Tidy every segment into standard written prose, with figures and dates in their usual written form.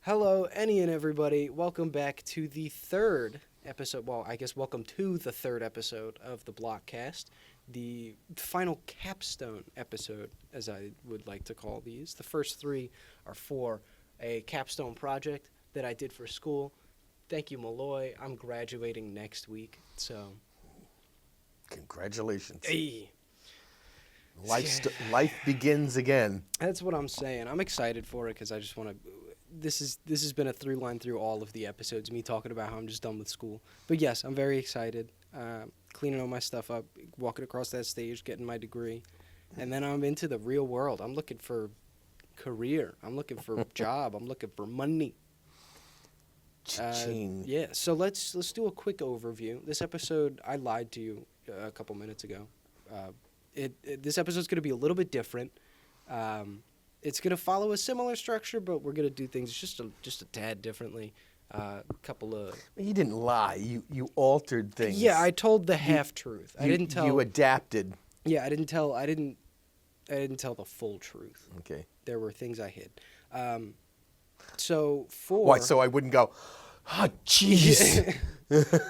Hello, any and everybody. Welcome back to the third episode. Well, I guess welcome to the third episode of the BlokCast, the final capstone episode, as I would like to call these. The first three are for a capstone project that I did for school. Thank you, Malloy. I'm graduating next week, so. Congratulations. Hey. Life begins again. That's what I'm saying. I'm excited for it because I just want to. This has been a through line through all of the episodes, me talking about how I'm just done with school. But yes, I'm very excited. Cleaning all my stuff up, walking across that stage, getting my degree. And then I'm into the real world. I'm looking for career. I'm looking for job. I'm looking for money. Yeah, so let's do a quick overview. This episode, I lied to you a couple minutes ago. This episode's going to be a little bit different. It's going to follow a similar structure, but we're going to do things just a tad differently. Couple of. You didn't lie. You altered things. Yeah, I told the half truth. I didn't tell. You adapted. Yeah, I didn't tell the full truth. Okay. There were things I hid. So for. Why? So I wouldn't go. Oh, jeez.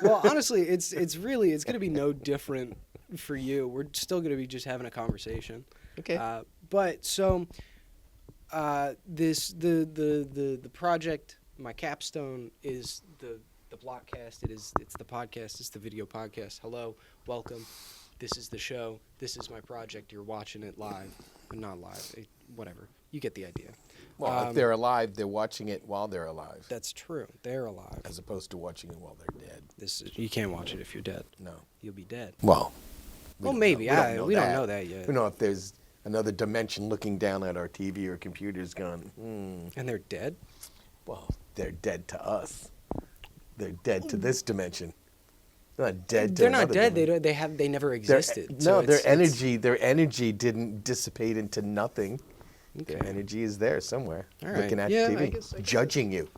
Well, honestly, it's going to be no different for you. We're still going to be just having a conversation. Okay. But so. The project, my capstone is the BlokCast. It's the podcast. It's the video podcast. Hello, welcome. This is the show. This is my project. You're watching it live, not live. Whatever. You get the idea. Well, if they're alive, they're watching it while they're alive. That's true. They're alive, as opposed to watching it while they're dead. You can't watch it if you're dead. No, you'll be dead. Well, maybe. We don't know that yet. We don't know if there's another dimension looking down at our TV or computers going, And they're dead? Well, they're dead to us. They're dead to this dimension. They're not dead to They're not dead. Dimension. They never existed. Their energy didn't dissipate into nothing. Okay. Their energy is there somewhere, looking at TV, I guess. Judging you,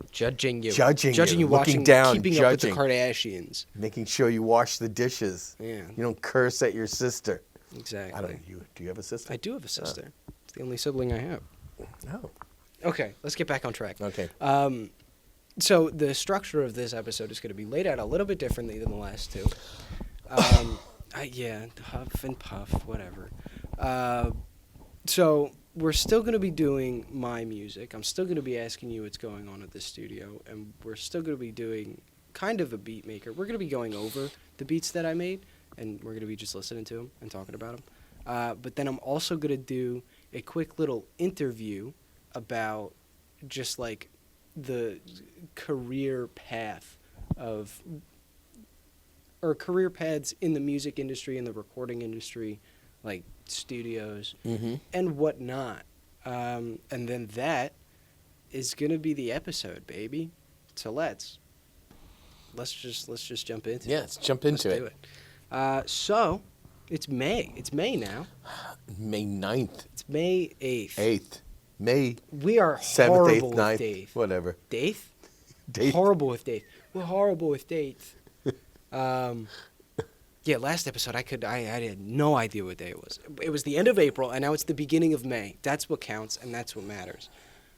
watching, looking down, keeping judging, up with the Kardashians, making sure you wash the dishes. Yeah, you don't curse at your sister. Exactly. I don't. Do you have a sister? I do have a sister. It's the only sibling I have. Oh. Okay, let's get back on track. Okay. So the structure of this episode is going to be laid out a little bit differently than the last two. Huff and puff, whatever. So we're still going to be doing my music. I'm still going to be asking you what's going on at the studio, and we're still going to be doing kind of a beat maker. We're going to be going over the beats that I made, and we're going to be just listening to them and talking about them. But then I'm also going to do a quick little interview about just like the career path career paths in the music industry and the recording industry, like studios and whatnot. And then that is going to be the episode, baby. So let's just jump into it. Yeah, let's jump into it. Do it. So it's May. It's May now. May 9th. It's May 8th. 8th. May. We are 7th, horrible 8th, 9th, with dates. whatever. Dates? Date. Horrible with dates. We're horrible with dates. Yeah, last episode I had no idea what day it was. It was the end of April, and now it's the beginning of May. That's what counts, and that's what matters.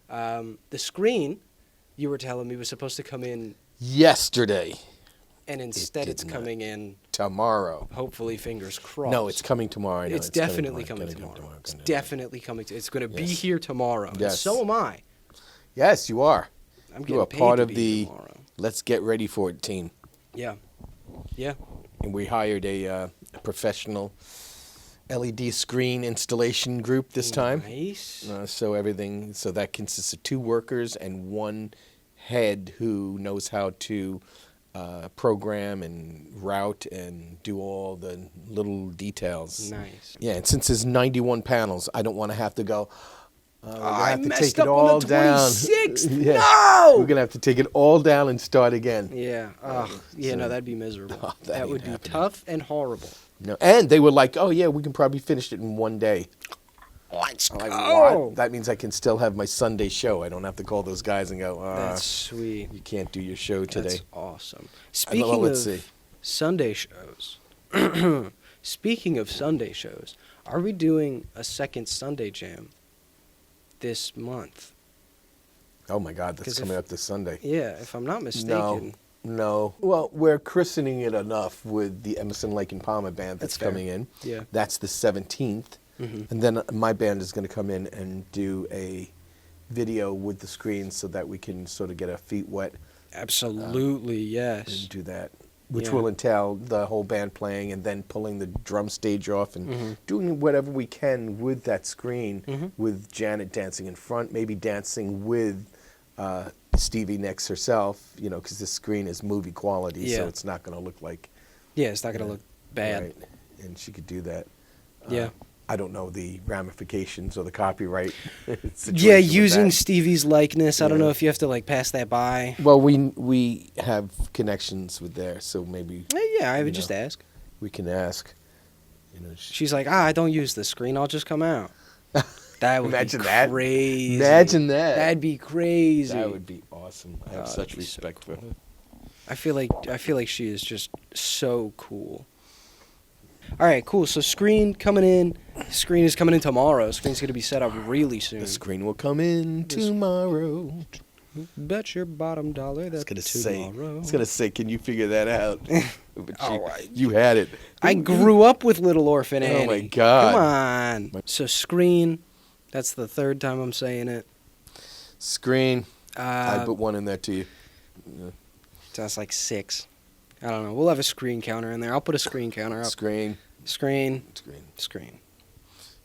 The screen, you were telling me, was supposed to come in yesterday. And instead it's coming in tomorrow. Hopefully, fingers crossed. No, it's coming tomorrow. It's definitely coming tomorrow. It's definitely coming. It's going to be here tomorrow. Yes. And so am I. Yes, you are. I'm getting you are paid part to of be the tomorrow. Let's Get Ready For It team. Yeah. Yeah. And we hired a professional LED screen installation group this time. Nice. So that consists of 2 workers and 1 head who knows how to program and route and do all the little details. Nice. Yeah, and since there's 91 panels, I don't want to have to go, I messed messed up up on the 26th. Yeah. No! We're going to have to take it all down and start again. Yeah. No, that'd be miserable. Oh, that would be tough and horrible. No, and they were like, oh, yeah, we can probably finish it in 1 day. Let's go. What? That means I can still have my Sunday show. I don't have to call those guys and go, that's sweet. You can't do your show today. That's awesome. Speaking of Sunday shows, are we doing a second Sunday jam this month? Oh my God, that's 'Cause coming up this Sunday. Yeah, if I'm not mistaken. No. Well, we're christening it enough with the Emerson, Lake and Palmer band that's fair. coming in. Yeah. That's the 17th. And then my band is going to come in and do a video with the screen so that we can sort of get our feet wet Absolutely, yes. and do that, which Yeah. will entail the whole band playing and then pulling the drum stage off and doing whatever we can with that screen, with Janet dancing in front, maybe dancing with Stevie Nicks herself, because the screen is movie quality, so Yeah. it's not going to look like... Yeah, it's not going to look bad. Right. And she could do that. Yeah. I don't know the ramifications or the copyright situation Yeah, with using that. Stevie's likeness. I don't Yeah. know if you have to pass that by. Well, we have connections with there, so maybe Yeah, I would you just know. ask. we can ask. She's like, I don't use the screen. I'll just come out. That would Imagine be that. crazy. Imagine that. That'd be crazy. That would be awesome. I have Oh, such that'd be so respect for her. I feel like she is just so cool. All right, cool. So Screen coming in. Screen is coming in tomorrow. Screen's going to be set up really soon. The screen will come in tomorrow. Bet your bottom dollar It's that gonna tomorrow. It's gonna say, can you figure that out? But Oh, you had it. I grew up with Little Orphan Annie. Oh, my God. Come on. So Screen, that's the third time I'm saying it. Screen. I put one in there too. That's like 6. I don't know. We'll have a screen counter in there. I'll put a screen counter up. Screen. Screen. Screen. Screen.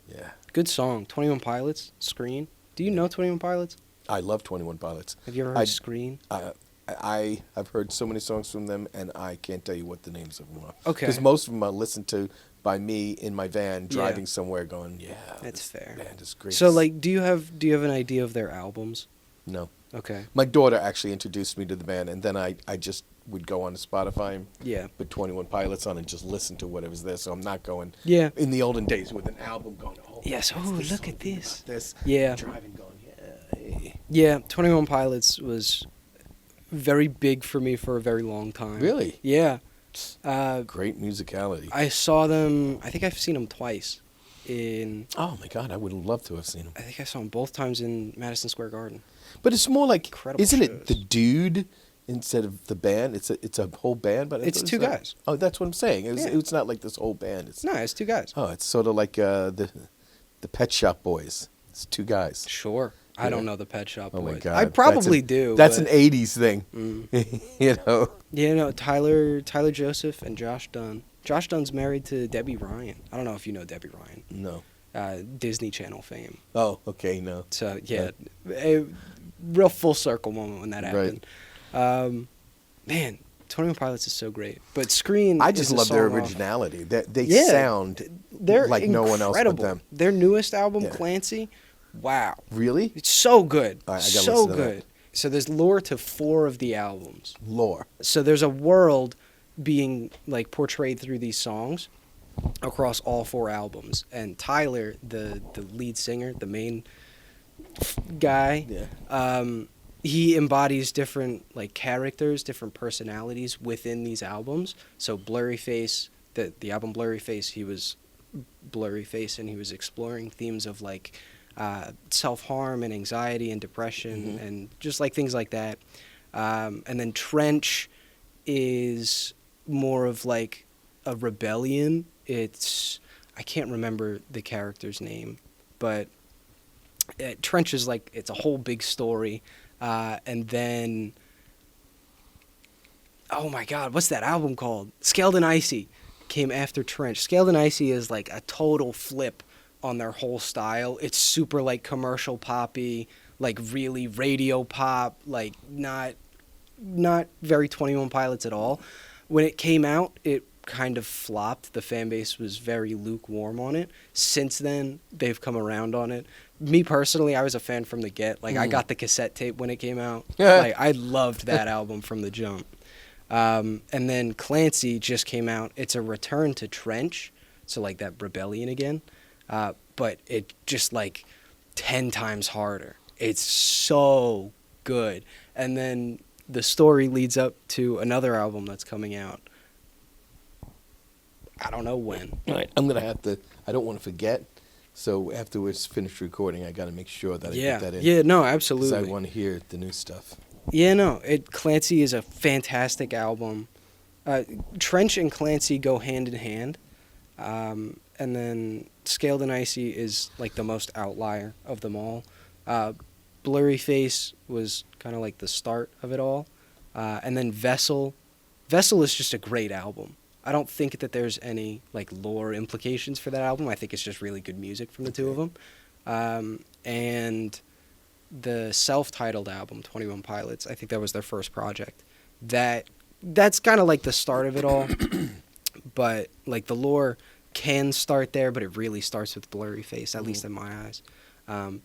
Yeah. Good song. 21 Pilots. Screen. Do you know 21 Pilots? I love 21 Pilots. Have you ever heard Screen? I have heard so many songs from them, and I can't tell you what the names of them are. Okay. Because most of them are listened to by me in my van Yeah. driving somewhere, going, "Yeah, That's this fair. band is great." So, do you have an idea of their albums? no, Okay. my daughter actually introduced me to the band, and then I just would go on to Spotify and Yeah. put 21 Pilots on and just listen to whatever's there. So I'm not going. Yeah. In the olden days, with an album, going, "Oh, Yes. what's Oh, this look song at this. about this." Yeah. Driving, going, "Yeah." Hey. Yeah. 21 Pilots was very big for me for a very long time. Really? Yeah. Great musicality. I saw them. I think I've seen them twice. Oh my God, I would love to have seen them. I think I saw them both times in Madison Square Garden. But it's more like, Incredible isn't it shows. the dude instead of the band? It's a whole band, but I It's thought it two was like- guys. Oh, that's what I'm saying. Yeah. It's not like this whole band. It's No, it's 2 guys. oh, it's sort of like the Pet Shop Boys. It's 2 guys. Sure. I Yeah. don't know the Pet Shop Oh Boys. my God, I probably do. That's but- an '80s thing, you know. Yeah, no, Tyler Joseph and Josh Dunn. Josh Dunn's married to Debbie Ryan. I don't know if you know Debbie Ryan. No. Disney Channel fame. Oh, okay, no. So, yeah, a real full circle moment when that happened. Man, 21 Pilots is so great. But Screen I just is a love their song off. originality. They Yeah, sound They're like no one else but incredible. them. Their newest album, Yeah. Clancy, wow. Really? It's so good. All right, I gotta So listen to that. good. So there's lore to 4 of the albums. Lore. So there's a world being portrayed through these songs across all 4 albums. And Tyler, the lead singer, the main guy, Yeah. he embodies different characters, different personalities within these albums. So Blurry Face, the album Blurry Face, he was Blurry Face, and he was exploring themes of self-harm and anxiety and depression and just things like that. And then Trench is more of a rebellion. I can't remember the character's name, but Trench is it's a whole big story. And then, oh my God, what's that album called? Scaled and Icy came after Trench. Scaled and Icy is a total flip on their whole style. It's super commercial poppy, really radio pop, not very 21 Pilots at all. When it came out, it kind of flopped. The fan base was very lukewarm on it. Since then, they've come around on it. Me personally, I was a fan from the get. I got the cassette tape when it came out. Yeah. I loved that album from the jump. And then Clancy just came out. It's a return to Trench, so that rebellion again. But it just 10 times harder. It's so good. And then the story leads up to another album that's coming out. I don't know when. All right, I'm gonna have to. I don't want to forget, So after we're finished recording, I got to make sure that I Yeah. get that in. Yeah, no, Because absolutely. I want to hear the new stuff. Yeah, no, Clancy is a fantastic album. Trench and Clancy go hand in hand. And then Scaled and Icy is like the most outlier of them all. Blurry Face was kind of like the start of it all. And then Vessel is just a great album. I don't think that there's any like lore implications for that album. I think it's just really good music from the two of them. And the self-titled album, 21 Pilots, I think that was their first project. That's kind of like the start of it all. But like the lore can start there, but it really starts with Blurry Face, at least in my eyes.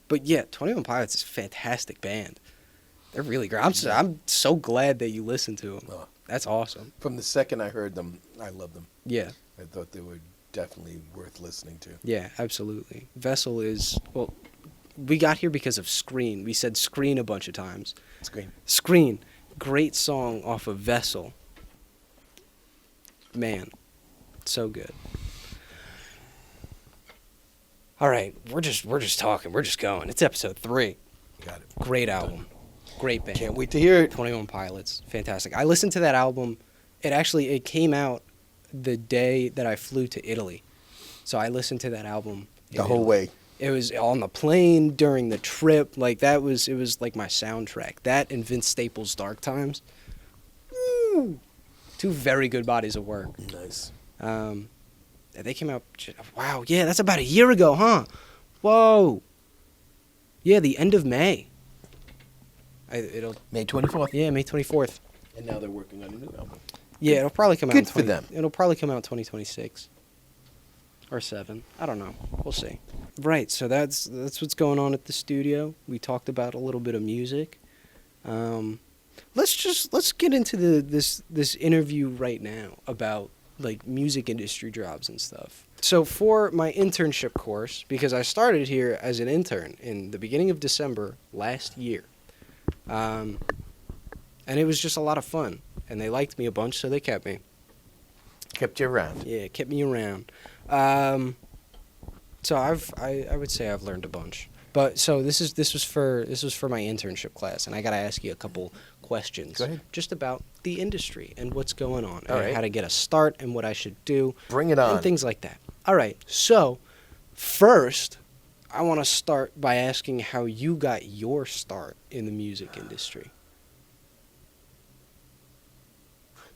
But yeah, 21 Pilots is a fantastic band. They're really great. I'm so glad that you listened to them. Oh. That's awesome. From the second I heard them, I loved them. Yeah. I thought they were definitely worth listening to. Yeah, absolutely. Vessel is, well, we got here because of Screen. We said Screen a bunch of times. Screen. Great song off of Vessel. Man, so good. All right, we're just talking. We're just going. It's episode 3. Got it. Great album. Great band. Can't wait to hear it. 21 Pilots. Fantastic. I listened to that album. It came out the day that I flew to Italy. So I listened to that album The whole way. It was on the plane during the trip. Like it was like my soundtrack. That and Vince Staples' Dark Times. Woo! 2 very good bodies of work. Nice. They came out. Wow, yeah, that's about a year ago, huh? Whoa. Yeah, the end of May. May 24th. Yeah, May 24th. And now they're working on a new album. Yeah, it'll probably come out. Good for them. It'll probably come out in 2026 or 7. I don't know. We'll see. Right. So that's what's going on at the studio. We talked about a little bit of music. Let's get into this interview right now about like music industry jobs and stuff. So for my internship course, because I started here as an intern in the beginning of December last year, and it was just a lot of fun, and they liked me a bunch, so they kept me. Kept you around. Yeah, kept me around. So I would say I've learned a bunch. But so this was for my internship class, and I got to ask you a couple questions. Go ahead. Just about the industry and what's going on, All and right. how to get a start, and what I should do. Bring it on. And things like that. All right. So first, I want to start by asking how you got your start in the music industry.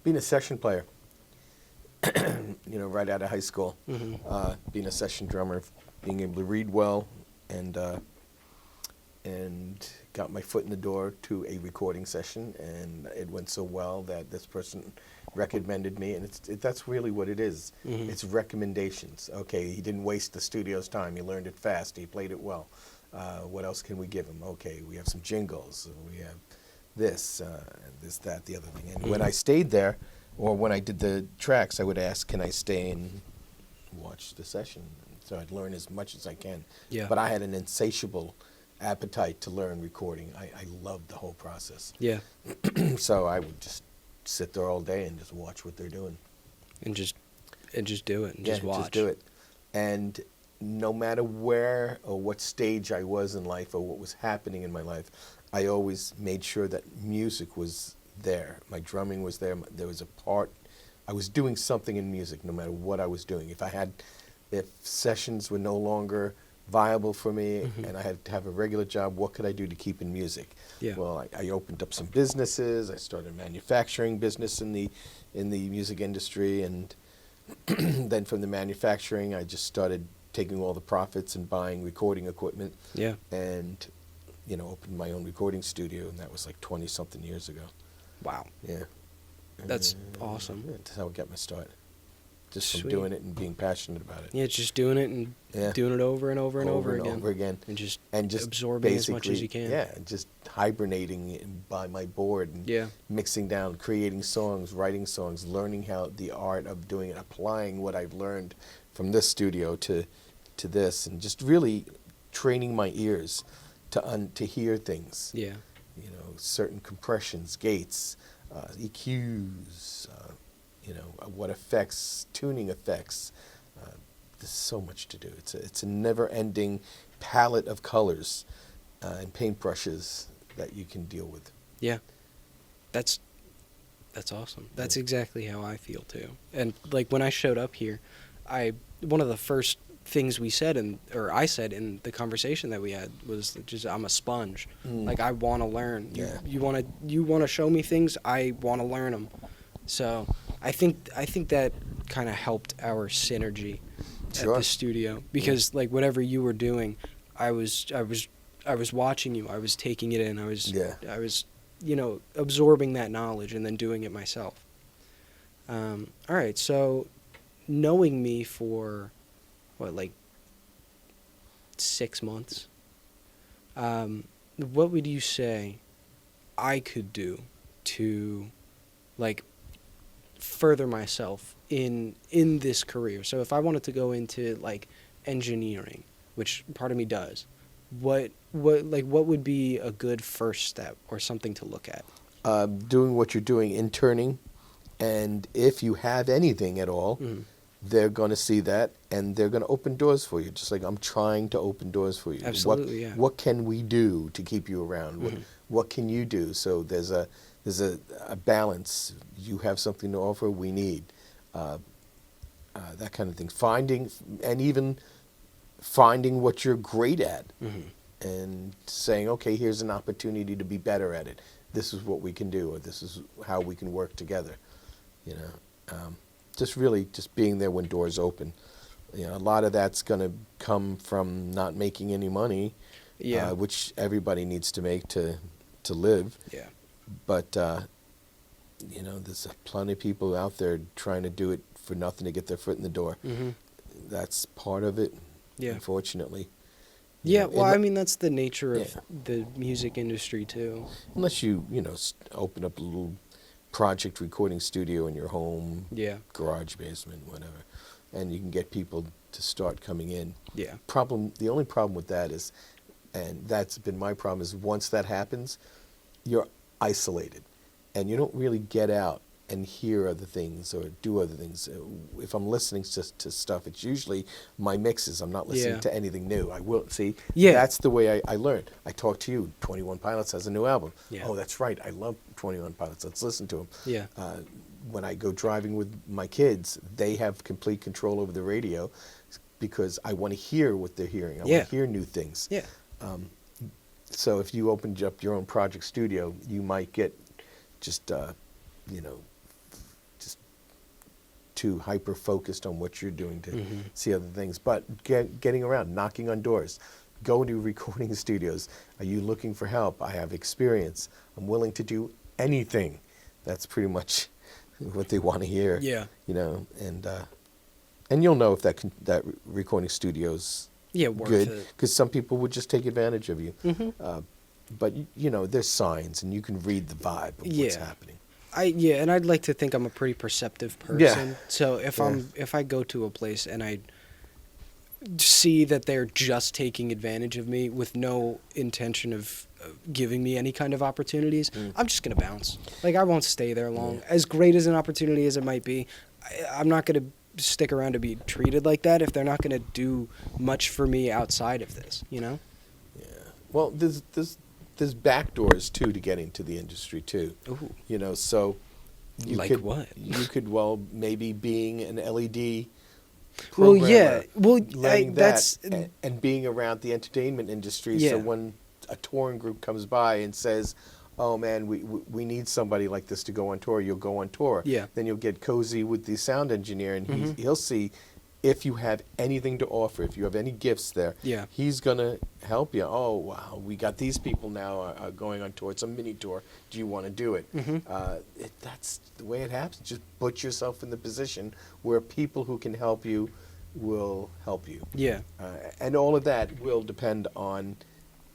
Being a session player, right out of high school, Mm-hmm. being a session drummer, being able to read well, and got my foot in the door to a recording session, and it went so well that this person recommended me, and that's really what it is. Mhm. It's recommendations. Okay, he didn't waste the studio's time. He learned it fast. He played it well. What else can we give him? Okay, we have some jingles. We have this, this, that, the other thing. And when I stayed there, or when I did the tracks, I would ask, can I stay and watch the session? So I'd learn as much as I can. Yeah. But I had an insatiable appetite to learn recording. I loved the whole process. Yeah. So I would just sit there all day and just watch what they're doing. And just do it and just watch. Just do it. And no matter where or what stage I was in life or what was happening in my life, I always made sure that music was there. My drumming was there. There was a part. I was doing something in music no matter what I was doing. If sessions were no longer viable for me and I had to have a regular job, what could I do to keep in music? Yeah. Well, I opened up some businesses. I started a manufacturing business in the music industry, and then from the manufacturing, I just started taking all the profits and buying recording equipment. Yeah. And opened my own recording studio, and that was like 20-something years ago. Wow. Yeah. That's awesome. Yeah, that's how I got my start. Just Sweet. from doing it and being passionate about it. Yeah, just doing it and Yeah. doing it over and over and over again. Over again. And just just absorbing as much as you basically, can. Yeah, and just hibernating by my board and Yeah. mixing down, creating songs, writing songs, learning how the art of doing it, applying what I've learned from this studio to this, and just really training my ears to hear things. Yeah. Certain compressions, gates, EQs, what effects, tuning effects, there's so much to do. It's a never-ending palette of colors and paintbrushes that you can deal with. Yeah. That's awesome. That's exactly how I feel too. And like when I showed up here, one of the first things I said in the conversation that we had was just I'm a sponge. Like I want to learn. Yeah. You want to show me things, I want to learn them. So I think that kind of helped our synergy Sure. at the studio because like whatever you were doing, I was watching you. I was taking it in. I was absorbing that knowledge and then doing it myself. All right, so knowing me for like 6 months, what would you say I could do to like further myself in this career? So if I wanted to go into like engineering, which part of me does, what would be a good first step or something to look at? Doing what you're doing, interning, and if you have anything at all, they're going to see that and they're going to open doors for you. Just like I'm trying to open doors for you. Absolutely, yeah. What can we do to keep you around? What can you do? So there's a balance. You have something to offer. We need that kind of thing. Finding what you're great at. And saying, okay, here's an opportunity to be better at it. This is what we can do, or this is how we can work together. Just being there when doors open. A lot of that's going to come from not making any money, which everybody needs to make to live. Yeah. But there's plenty of people out there trying to do it for nothing to get their foot in the door. That's part of it, unfortunately. Yeah, well, I mean, that's the nature of the music industry, too. Unless you open up a little project recording studio in your home, garage, basement, whatever, and you can get people to start coming in. Yeah. The only problem with that is, and that's been my problem, is once that happens, you're isolated, and you don't really get out and hear other things or do other things. If I'm listening to stuff, it's usually my mixes. I'm not listening to anything new. I will see. Yeah. That's the way I learn. I talk to you. 21 Pilots has a new album. Yeah. Oh, that's right. I love 21 Pilots. Let's listen to them. Yeah. When I go driving with my kids, they have complete control over the radio because I want to hear what they're hearing. I want to hear new things. Yeah. So if you opened up your own project studio, you might get just too hyper focused on what you're doing to see other things. But getting around, knocking on doors, go to recording studios. Are you looking for help? I have experience. I'm willing to do anything. That's pretty much what they want to hear. Yeah. And you'll know if that recording studio's good, because some people would just take advantage of you. But there's signs, and you can read the vibe of what's happening. And I'd like to think I'm a pretty perceptive person. Yeah. So if I go to a place and I see that they're just taking advantage of me with no intention of giving me any kind of opportunities, I'm just gonna bounce. Like I won't stay there long. As great as an opportunity as it might be, I'm not gonna stick around to be treated like that if they're not gonna do much for me outside of this. Yeah. Well, there's back doors too to getting to the industry too. Ooh. So you like could, what? You could maybe being an LED programmer, learning that and being around the entertainment industry. So when a touring group comes by and says, "Oh man, we need somebody like this to go on tour," you'll go on tour. Yeah. Then you'll get cozy with the sound engineer, and he'll see if you have anything to offer, if you have any gifts there, he's going to help you. Oh, wow, we got these people now going on tour. It's a mini tour. Do you want to do it? That's the way it happens. Just put yourself in the position where people who can help you will help you. Yeah. And all of that will depend on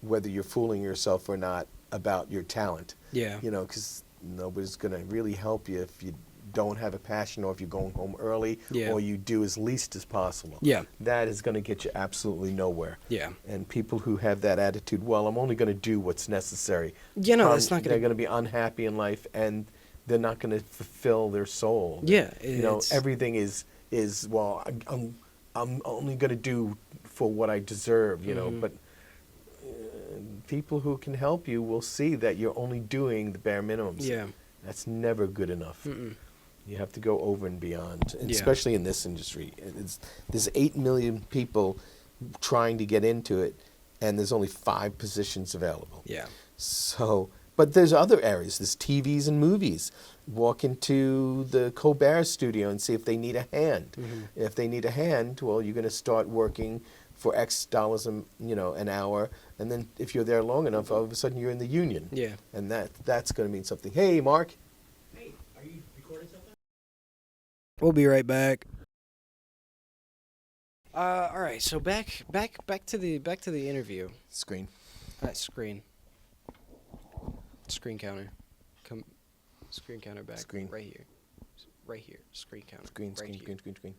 whether you're fooling yourself or not about your talent. Yeah. Because nobody's going to really help you if you don't have a passion, or if you're going home early, or you do as least as possible. Yeah. That is going to get you absolutely nowhere. Yeah. And people who have that attitude, well, I'm only going to do what's necessary. It's not going to... They're going to be unhappy in life, and they're not going to fulfill their soul. Yeah. Everything is well, I'm only going to do for what I deserve, you know, Mhm. but people who can help you will see that you're only doing the bare minimums. Yeah. That's never good enough. Mm-mm. You have to go over and beyond, and Yeah. especially in this industry. There's 8 million people trying to get into it, and there's only 5 positions available. Yeah. So, but there's other areas. There's TVs and movies. Walk into the Colbert studio and see if they need a hand. Mhm. If they need a hand, well, you're going to start working for X dollars, an hour, and then if you're there long enough, all of a sudden you're in the union. Yeah. And that's going to mean something. Hey, Mark. Hey, are you recording something? We'll be right back. All right. So back to the interview. Screen. Screen counter. Come. Screen counter back. Screen. Right here. Right here. Screen counter. Screen. Right here. Screen.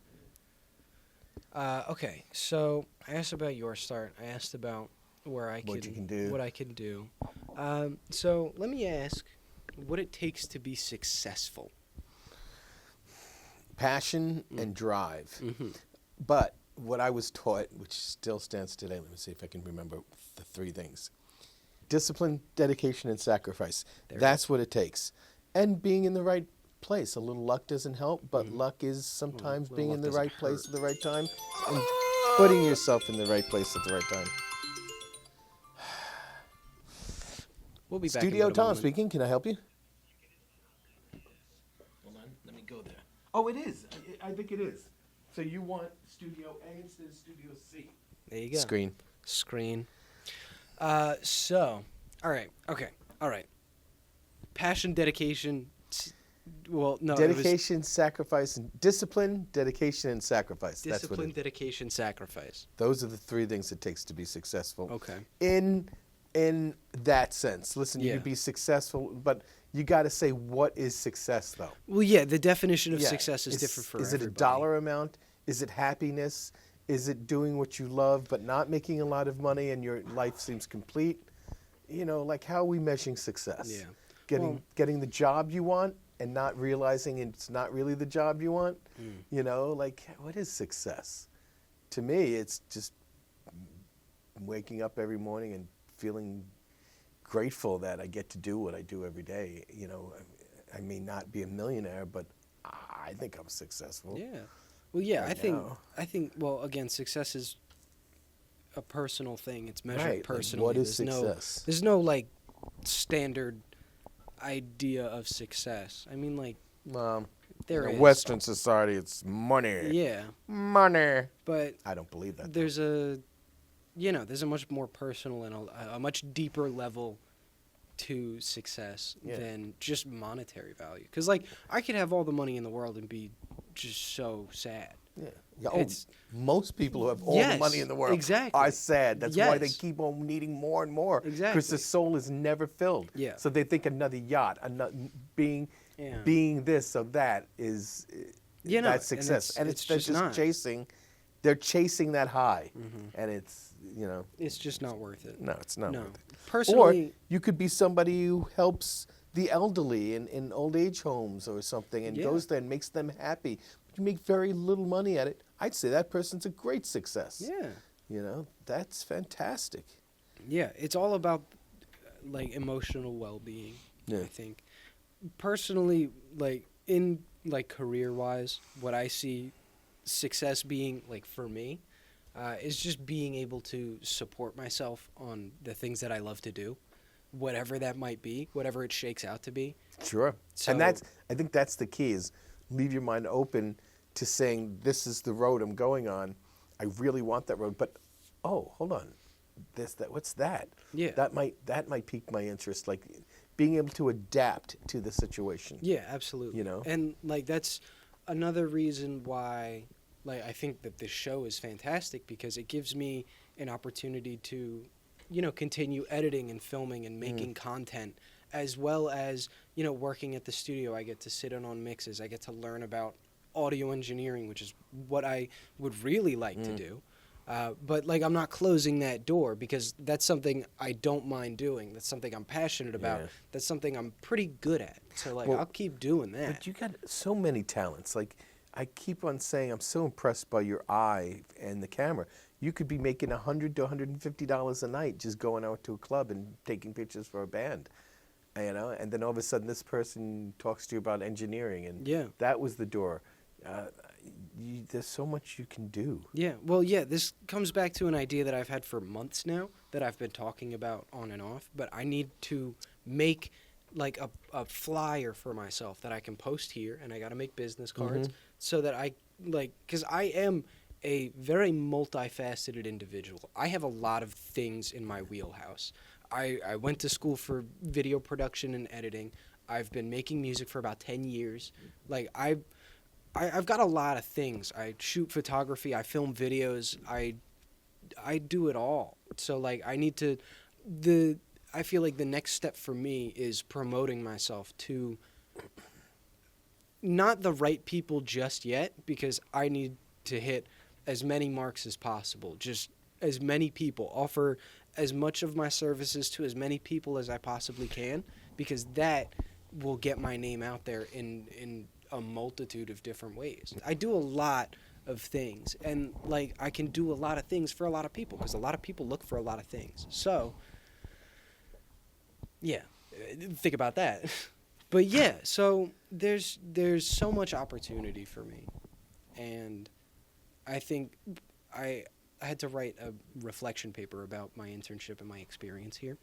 Okay. So I asked about your start. I asked about where I What you can do. What I can do. So let me ask, what it takes to be successful. Passion and drive. Mm-hmm. But what I was taught, which still stands today, let me see if I can remember the 3 things. Discipline, dedication, and sacrifice. There it That's what it takes. And being in the right place. A little luck doesn't help, but Mhm. luck is sometimes Well, being luck in the doesn't right place hurt. at the right time and putting yourself in the right place at the right time. We'll be back. Studio in about a Tom moment. speaking. Can I help you? Hold on. Let me go there. Oh, it is. I think it is. So you want Studio A instead of Studio C. There you go. Screen. So, all right, okay, all right. Passion, dedication. Well, no, Dedication, sacrifice, and discipline, dedication, and sacrifice. it was discipline, That's dedication, sacrifice. those are the 3 things it takes to be successful. Okay. In that sense. Listen, you Yeah. can be successful, but you got to say what is success, though. Well, yeah, the definition of Yeah. success is different for Is it a everybody. dollar amount? Is it happiness? Is it doing what you love but not making a lot of money and your life seems complete? You know, like how are we measuring success? Yeah. Getting the job you want and not realizing it's not really the job you want? You know, like what is success? To me, it's just waking up every morning and feeling grateful that I get to do what I do every day. You know, I may not be a millionaire, but I think I'm successful. Yeah. Well, yeah, Right now. I think. Well, again, success is a personal thing. It's measured Right, like, personally. what is There's success? There's no like standard idea of success. I mean, like there in is. a Western society, it's money. Yeah, Money. but I don't believe that. there's there's a much more personal and a much deeper level to success Yeah. than just monetary value. Because like I could have all the money in the world and be just so sad. Yeah. Oh, It's- most people who have all the Yes, money in the world exactly. are sad. That's why they Yes. keep on needing more and more. Exactly. Because the soul is never filled. Yeah. So they think another yacht, being Yeah. this or that is Yeah, no, that's and success. And it's they're just just not. chasing. They're chasing that high, Mhm. and it's It's just not worth it. no, it's not No. worth it. Personally, Or you could be somebody who helps the elderly in old age homes or something and Yeah. goes there and makes them happy. But you make very little money at it. I'd say that person's a great success. yeah. You know, that's fantastic. Yeah, it's all about like emotional well-being, Yeah. I think. Personally, like in like career-wise, what I see success being like for me is just being able to support myself on the things that I love to do, whatever that might be, whatever it shakes out to be. Sure. So- And I think that's the key is leave your mind open to saying, this is the road I'm going on. I really want that road. But, oh, hold on. What's that? Yeah. That might pique my interest. Like being able to adapt to the situation. Yeah, absolutely. You know? And like that's another reason why like I think that this show is fantastic because it gives me an opportunity to, continue editing and filming and making content as well as, working at the studio. I get to sit in on mixes. I get to learn about audio engineering, which is what I would really like to do. But like I'm not closing that door because that's something I don't mind doing. That's something I'm passionate about. Yeah. That's something I'm pretty good at. So like Well, I'll keep doing that. But you got so many talents. Like I keep on saying I'm so impressed by your eye and the camera. You could be making $100 to $150 a night just going out to a club and taking pictures for a band, and then all of a sudden this person talks to you about engineering, and Yeah. that was the door. There's so much you can do. Yeah, well, yeah, this comes back to an idea that I've had for months now that I've been talking about on and off, but I need to make like a flyer for myself that I can post here, and I got to make business cards so that because I am a very multifaceted individual. I have a lot of things in my wheelhouse. I went to school for video production and editing. I've been making music for about 10 years. Like, I've got a lot of things. I shoot photography. I film videos. I do it all. So like I feel like the next step for me is promoting myself to not the right people just yet, because I need to hit as many marks as possible. Just as many people, offer as much of my services to as many people as I possibly can, because that will get my name out there in a multitude of different ways. I do a lot of things, and like I can do a lot of things for a lot of people, because a lot of people look for a lot of things. So yeah, think about that. But yeah, so there's so much opportunity for me, and I think I had to write a reflection paper about my internship and my experience here,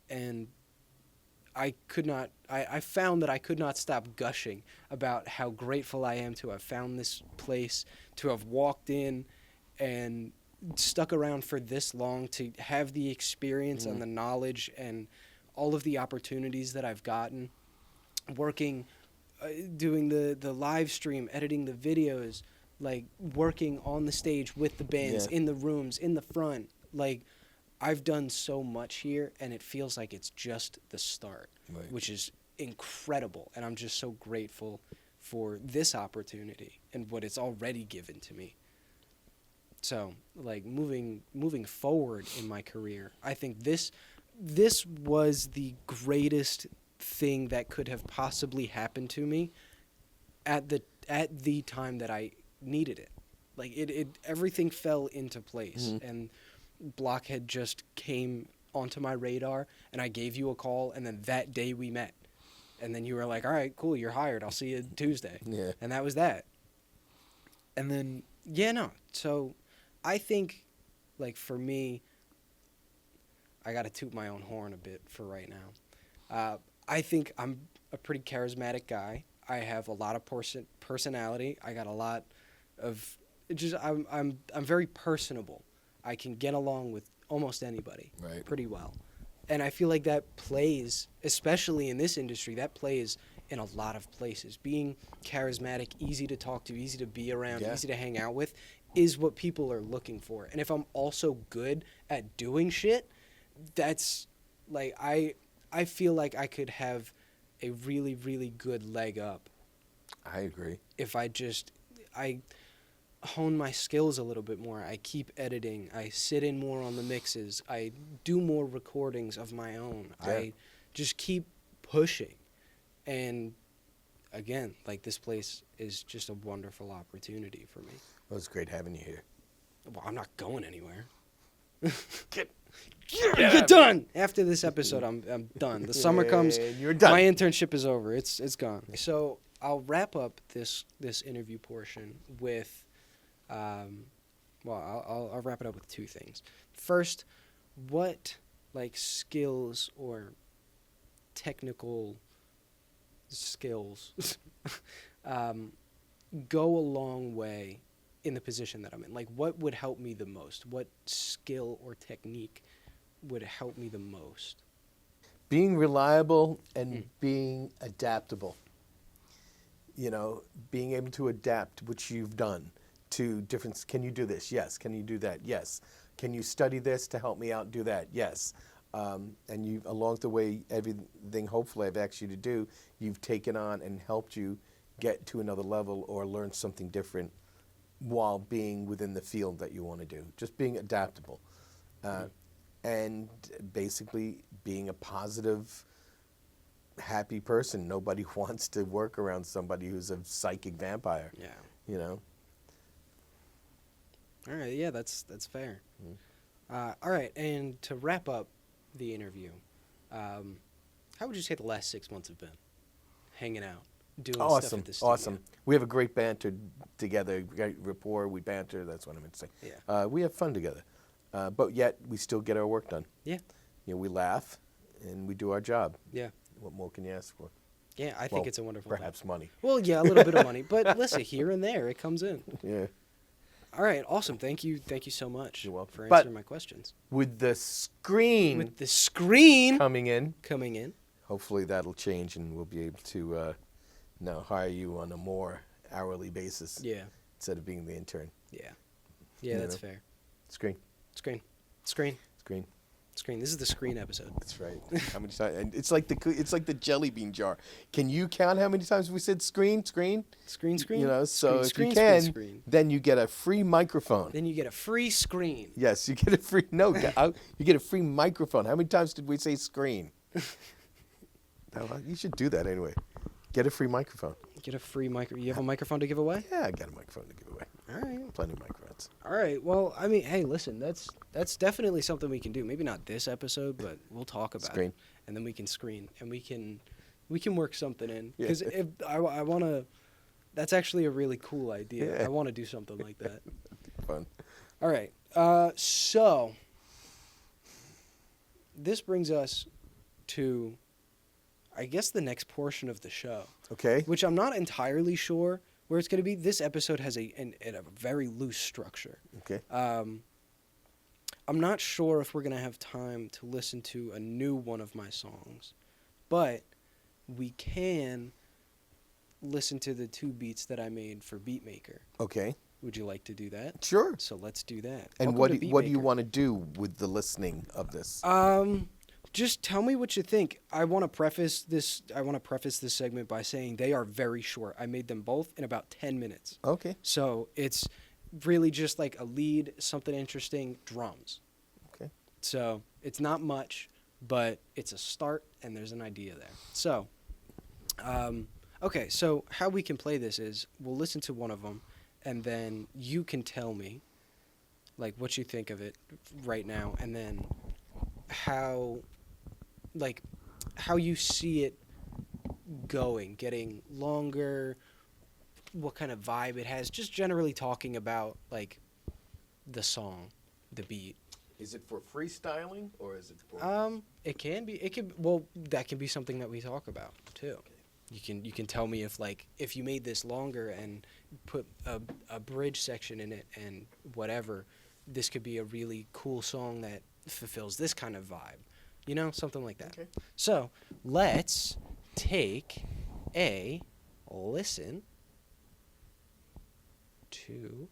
and I found that I could not stop gushing about how grateful I am to have found this place, to have walked in and stuck around for this long, to have the experience and the knowledge and all of the opportunities that I've gotten, working, doing the live stream, editing the videos, like working on the stage with the bands, in the rooms, in the front. Like, I've done so much here, and it feels like it's just the start, which is incredible. And I'm just so grateful for this opportunity and what it's already given to me. So, like, moving forward in my career, I think this was the greatest thing that could have possibly happened to me at the time that I needed it. Like, it everything fell into place, and Blockhead just came onto my radar, and I gave you a call, and then that day we met. And then you were like, all right, cool, you're hired. I'll see you Tuesday. Yeah. And that was that. And then, so I think, like, for me, I got to toot my own horn a bit for right now. I think I'm a pretty charismatic guy. I have a lot of personality. I got a lot of I'm very personable. I can get along with almost anybody pretty well. And I feel like that plays, especially in this industry, that plays in a lot of places. Being charismatic, easy to talk to, easy to be around, easy to hang out with, is what people are looking for. And if I'm also good at doing shit, that's like I feel like I could have a really, really good leg up. I agree. If I hone my skills a little bit more. I keep editing. I sit in more on the mixes. I do more recordings of my own. Yeah. I just keep pushing. And again, like, this place is just a wonderful opportunity for me. Well, it's great having you here. Well, I'm not going anywhere. Get done! After this episode, I'm done. The summer comes. You're done. My internship is over. It's gone. So I'll wrap up this interview portion with, I'll wrap it up with two things. First, what, like, skills or technical skills go a long way in the position that I'm in? Like, what would help me the most? What skill or technique would help me the most? Being reliable and being adaptable. You know, being able to adapt, which you've done, to different. Can you do this? Yes. Can you do that? Yes. Can you study this to help me out? Do that? Yes. And you, along the way, everything hopefully I've asked you to do, you've taken on and helped you get to another level or learn something different while being within the field that you want to do. Just being adaptable. And basically being a positive happy person. Nobody wants to work around somebody who's a psychic vampire. Yeah. You know. All right. Yeah, that's fair. All right, and to wrap up the interview, how would you say the last 6 months have been? Hanging out, doing stuff Awesome, at the studio. awesome. We have a great banter together, great rapport. We banter. That's what I meant to say. Yeah. We have fun together, but yet we still get our work done. Yeah. You know, we laugh and we do our job. Yeah. What more can you ask for? Yeah, I think it's a wonderful Perhaps thing. money. Well, yeah, a little bit of money, but listen, here and there it comes in. Yeah. All right, awesome. Thank you so much. You're welcome. For But- answering my questions. With the screen With the screen coming in, hopefully that'll change and we'll be able to now hire you on a more hourly basis Yeah, instead of being the intern. yeah, You that's know. fair. Screen, Screen. screen. This is the screen episode. That's right. How many times? And it's like the jelly bean jar. Can you count how many times we said screen? Screen. You know, so Screen, if you can, screen. then you get a free microphone. Then you get a free screen. Yes, you get a free. No, you get a free microphone. How many times did we say screen? No, you should do that anyway. Get a free microphone. Get a free microphone. You have a microphone to give away? Yeah, I got a microphone to give away. All right. Plenty of microphones. All right. Well, I mean, hey, listen, that's definitely something we can do. Maybe not this episode, but we'll talk about Screen. it, and then we can screen, and we can work something in Yeah. because if I want to. That's actually a really cool idea. Yeah. I want to do something like that. Fun. All right. So this brings us to, I guess, the next portion of the show, Okay. which I'm not entirely sure where it's going to be. This episode has a very loose structure. Okay. I'm not sure if we're going to have time to listen to a new one of my songs, but we can listen to the 2 beats that I made for Beatmaker. Okay. Would you like to do that? Sure. So let's do that. And Welcome to what do you Beatmaker. want to do with the listening of this? Just tell me what you think. I want to preface this segment by saying they are very short. I made them both in about 10 minutes. Okay. So it's really just like a lead, something interesting, drums. Okay. So it's not much, but it's a start and there's an idea there. So, okay, so how we can play this is we'll listen to one of them and then you can tell me like what you think of it right now and then how you see it getting longer, what kind of vibe it has, just generally talking about like the song, the beat. Is it for freestyling or is it for? That can be something that we talk about too. You can tell me if you made this longer and put a bridge section in it and whatever, this could be a really cool song that fulfills this kind of vibe. You know, something like that. Okay. So let's take a listen to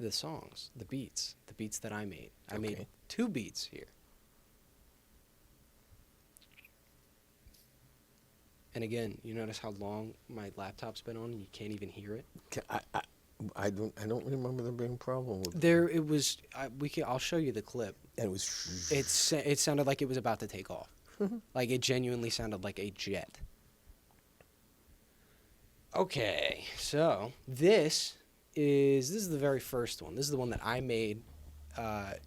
the songs, the beats that I made. I made Okay. 2 beats here. And again, you notice how long my laptop's been on and you can't even hear it? I don't remember there being a problem with There it was I'll show you the clip. And it was. It sounded like it was about to take off. Like it genuinely sounded like a jet. Okay, so this is the very first one. This is the one that I made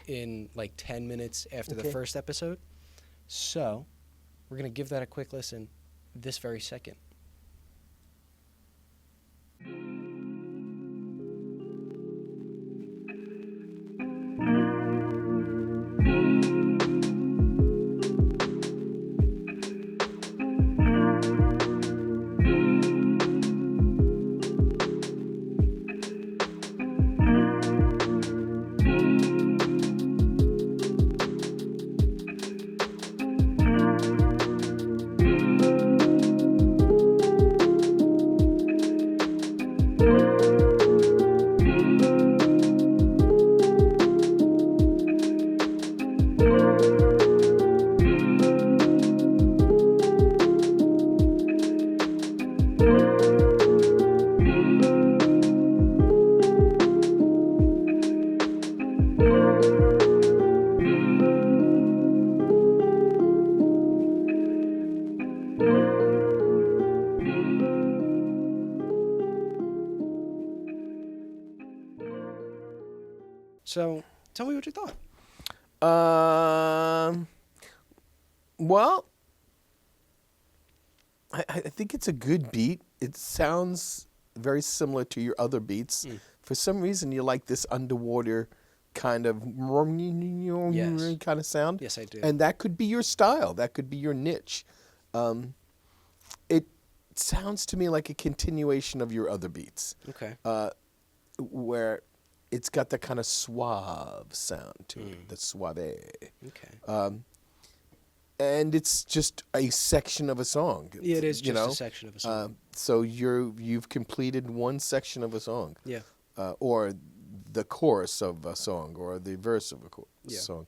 in like 10 minutes after the Okay. first episode. So we're gonna give that a quick listen this very second. So tell me what you thought. Well, I think it's a good beat. It sounds very similar to your other beats. For some reason, you like this underwater kind of Yes. kind of sound. Yes, I do. And that could be your style. That could be your niche. It sounds to me like a continuation of your other beats, Okay. where it's got that kind of suave sound to it, the suave. Okay. And it's just a section of a song. Yeah, it is you just know? a section of a song. So you've completed one section of a song, Yeah. or the chorus of a song, or the verse of a Yeah. song.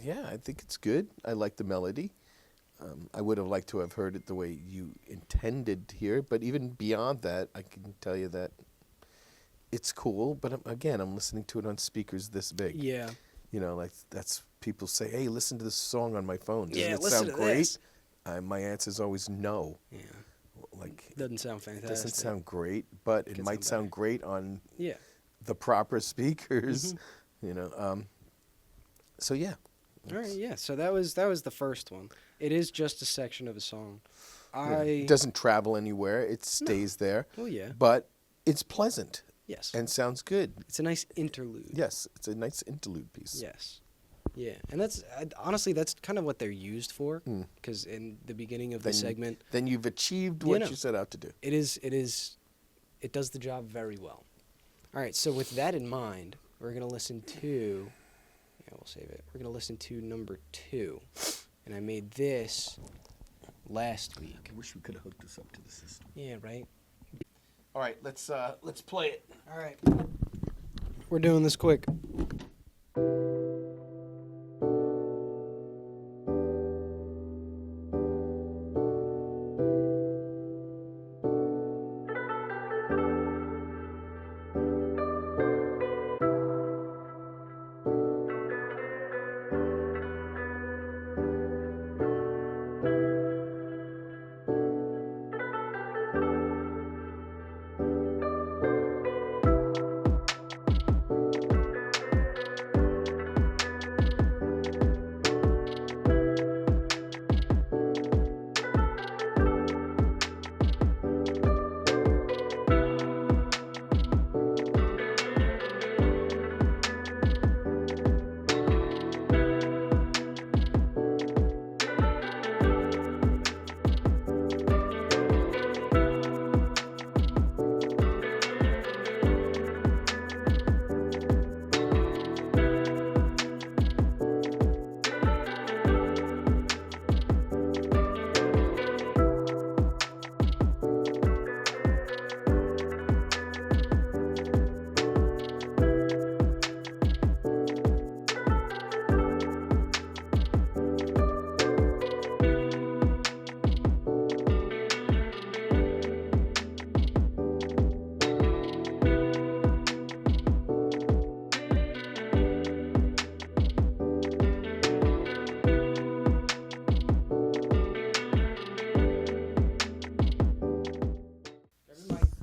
Yeah, I think it's good. I like the melody. I would have liked to have heard it the way you intended to hear it, but even beyond that, I can tell you that it's cool. But I'm listening to it on speakers this big. Yeah. You know, like that's people say, "Hey, listen to this song on my phone. Doesn't Yeah, it listen sound to great?" this. My answer is always no. Yeah. Like, Doesn't sound fantastic. it doesn't sound great, but it Could might sound sound great on Yeah. the proper speakers. Mm-hmm. You know, so yeah. All right. Yeah. So that was the first one. It is just a section of a song. It doesn't travel anywhere. It stays there. Well, yeah. But it's pleasant Yes. and sounds good. It's a nice interlude. Yes, it's a nice interlude piece. Yes. Yeah, and that's honestly that's kind of what they're used for. Because in the beginning of the segment, Then you've achieved what know. you set out to do. it does the job very well. All right, so with that in mind, we're gonna listen to. Yeah, we'll save it. We're gonna listen to number 2, and I made this last week. I wish we could have hooked this up to the system. Yeah, right. All right, let's play it. All right. We're doing this quick.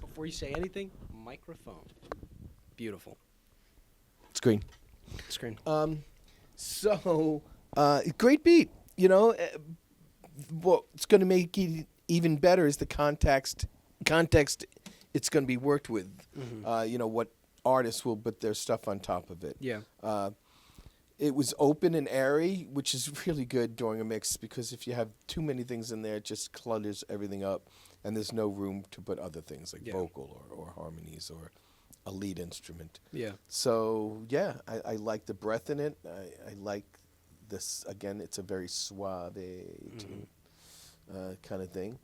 Before you say anything, microphone. Beautiful. Screen. Screen. So, great beat. You know, what's going to make it even better is the context it's going to be worked with. You know, what artists will put their stuff on top of it. Yeah. It was open and airy, which is really good during a mix because if you have too many things in there, it just clutters everything up, and there's no room to put other things like vocal or harmonies or a lead instrument. Yeah. So, yeah, I like the breath in it. I like this. Again, it's a very suave kind of thing.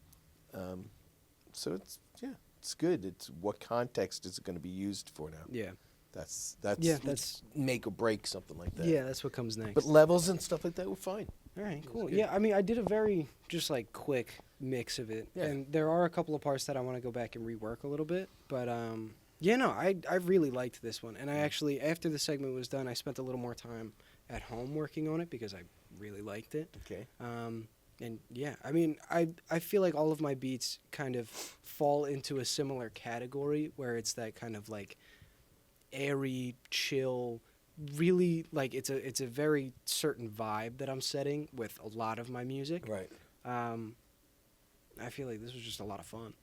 So, it's good. It's what context is it going to be used for now? Yeah. That's make or break, something like that. Yeah, that's what comes next. But levels and stuff like that were fine. All right, cool. good. Yeah, I mean, I did a very just like quick mix of it, Yeah. and there are a couple of parts that I want to go back and rework a little bit. But yeah, no, I really liked this one, and I actually after the segment was done, I spent a little more time at home working on it because I really liked it. Okay. And yeah, I mean, I feel like all of my beats kind of fall into a similar category where it's that kind of like airy, chill, really like it's a very certain vibe that I'm setting with a lot of my music. Right. I feel like this was just a lot of fun.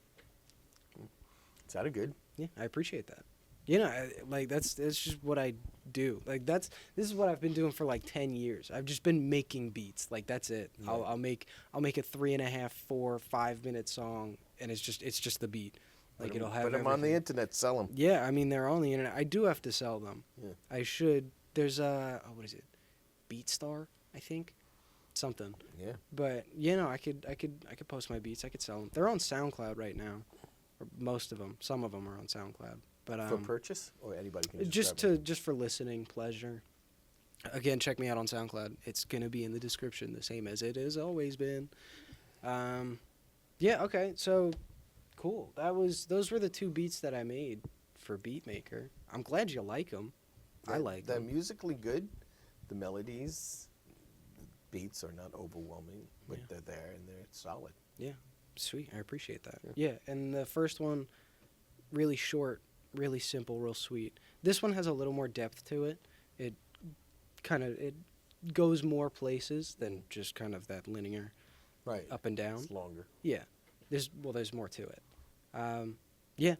Sounded good. Yeah, I appreciate that. You know, like that's just what I do. Like this is what I've been doing for like 10 years. I've just been making beats. Like that's it. Right. I'll make a 3.5, 4, 5 minute song, and it's just the beat. Like it'll have. Put them on the everything. internet, sell them. Yeah, I mean they're on the internet. I do have to sell them. Yeah. I should. There's what is it? BeatStar, I think, something. Yeah. But you know, I could post my beats. I could sell them. They're on SoundCloud right now, or most of them. Some of them are on SoundCloud. But For purchase, or anybody can just for listening pleasure. Again, check me out on SoundCloud. It's gonna be in the description, the same as it has always been. Yeah. Okay. So, cool. Those were the 2 beats that I made for Beatmaker. I'm glad you like them. I like They're them. musically good. The melodies, the beats are not overwhelming, but Yeah. they're there and they're solid. Yeah. Sweet. I appreciate that. Yeah. Yeah. And the first one, really short, really simple, real sweet. This one has a little more depth to it. It goes more places than just kind of that linear Right. up and down. It's longer. Yeah. There's more to it. Yeah.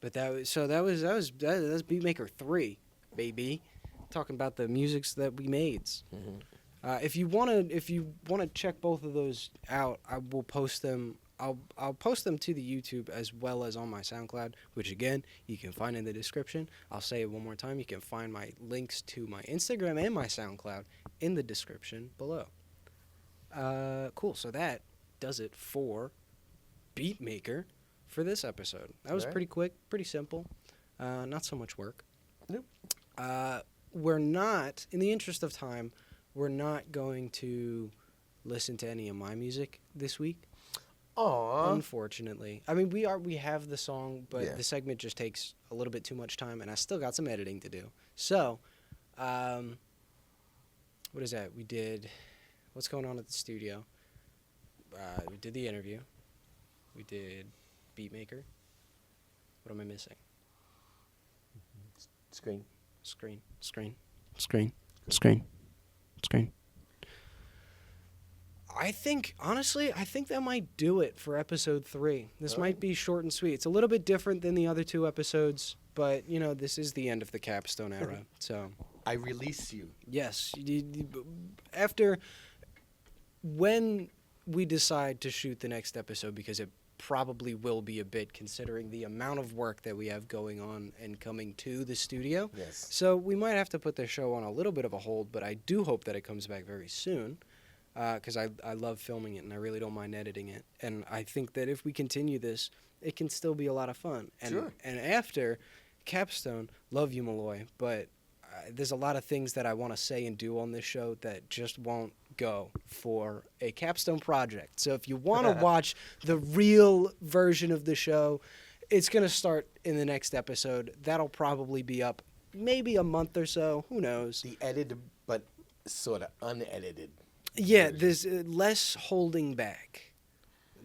But that was Beatmaker 3, baby. Talking about the musics that we made. Mm-hmm. If you wanna check both of those out, I will post them. I'll post them to the YouTube as well as on my SoundCloud, which again you can find in the description. I'll say it one more time. You can find my links to my Instagram and my SoundCloud in the description below. Cool. So that does it for Beatmaker for this episode. That was All right. pretty quick, pretty simple. Not so much work. Nope. We're not, in the interest of time, we're not going to listen to any of my music this week. Aww. Unfortunately. I mean, we have the song, but Yeah. the segment just takes a little bit too much time, and I still got some editing to do. So, what is that? We did, what's going on at the studio? We did the interview. We did Beatmaker. What am I missing? Screen. Screen. Honestly, I think that might do it for episode 3. This All might right. be short and sweet. It's a little bit different than the other 2 episodes, but, you know, this is the end of the Capstone era. So, I release you. yes. After, when we decide to shoot the next episode, because it probably will be a bit considering the amount of work that we have going on and coming to the studio. Yes. So we might have to put the show on a little bit of a hold, but I do hope that it comes back very soon because I love filming it and I really don't mind editing it. And I think that if we continue this, it can still be a lot of fun. And, Sure. And after Capstone, love you, Malloy, but there's a lot of things that I want to say and do on this show that just won't go for a Capstone project. So if you want to watch the real version of the show, it's going to start in the next episode. That'll probably be up maybe a month or so. Who knows? The edited, but sort of unedited. Yeah, version. there's less holding back,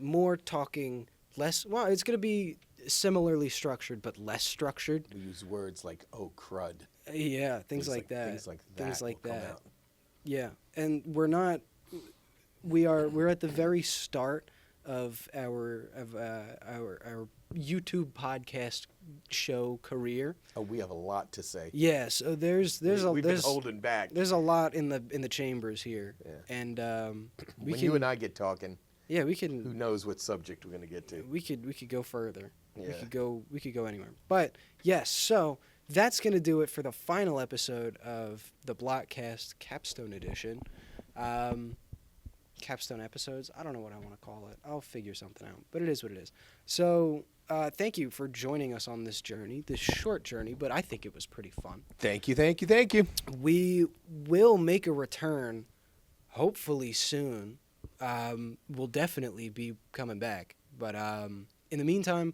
more talking, less. Well, it's going to be similarly structured, but less structured. We use words like "oh crud." Yeah, things like that. Things like that. Things like will come that. out. Yeah, and we're at the very start of our YouTube podcast show career. Oh, we have a lot to say. Yeah, so there's We've been holding back. there's a lot in the chambers here. Yeah. And we When can you and I get talking, yeah, we who can knows what subject we're going to get to? we could go further. Yeah. We could go anywhere. But yes, so that's going to do it for the final episode of the BlokCast Capstone Edition. Capstone episodes. I don't know what I want to call it. I'll figure something out. But it is what it is. So thank you for joining us on this journey, this short journey, but I think it was pretty fun. Thank you. We will make a return hopefully soon. We'll definitely be coming back. But in the meantime,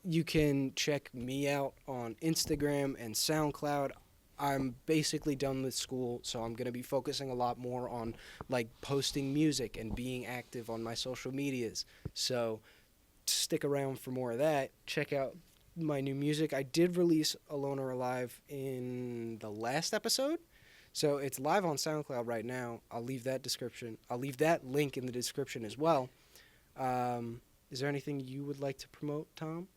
you can check me out on Instagram and SoundCloud. I'm basically done with school, so I'm going to be focusing a lot more on like posting music and being active on my social medias. So stick around for more of that. Check out my new music. I did release Alone or Alive in the last episode. So it's live on SoundCloud right now. I'll leave that link in the description as well. Is there anything you would like to promote, Tom?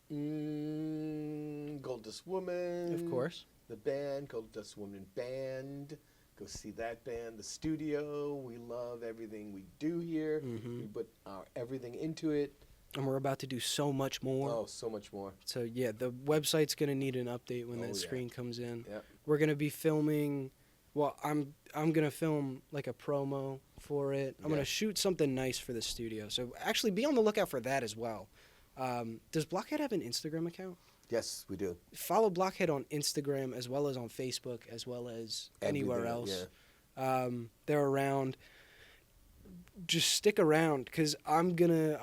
Goldust Woman. Of course. The band, Goldust Woman Band. Go see that band. The studio. We love everything we do here. Mhm. We put everything into it. And we're about to do so much more. Oh, so much more. So yeah, the website's gonna need an update when Oh, that yeah. screen comes in. Yep. We're gonna be filming. Well, I'm gonna film like a promo for it. I'm Yeah. gonna shoot something nice for the studio. So actually, be on the lookout for that as well. Does Blockhead have an Instagram account? Yes, we do. Follow Blockhead on Instagram as well as on Facebook as well as anywhere Everything, else. They're around. Just stick around because I'm gonna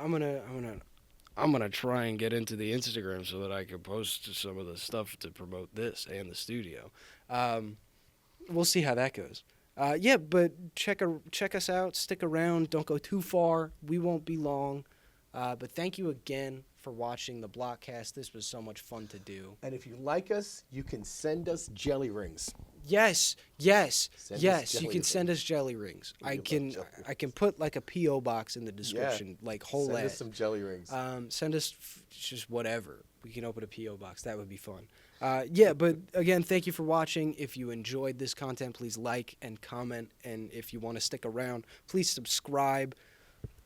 try and get into the Instagram so that I can post some of the stuff to promote this and the studio. We'll see how that goes. But check us out. Stick around. Don't go too far. We won't be long. But thank you again for watching the BlokCast. This was so much fun to do. And if you like us, you can send us jelly rings. Yes. Send us You jelly can send rings. us jelly rings. We I love can jelly I can put like a PO box in the description, like whole Send ad. us some jelly rings. Send us just whatever. We can open a PO box. That would be fun. But again, thank you for watching. If you enjoyed this content, please like and comment. And if you want to stick around, please subscribe.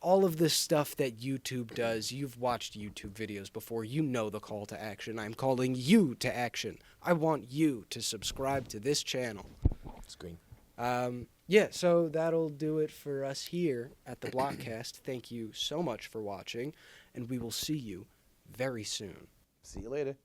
All of this stuff that YouTube does, you've watched YouTube videos before. You know the call to action. I'm calling you to action. I want you to subscribe to this channel. Screen. So that'll do it for us here at the BlokCast. Thank you so much for watching, and we will see you very soon. See you later.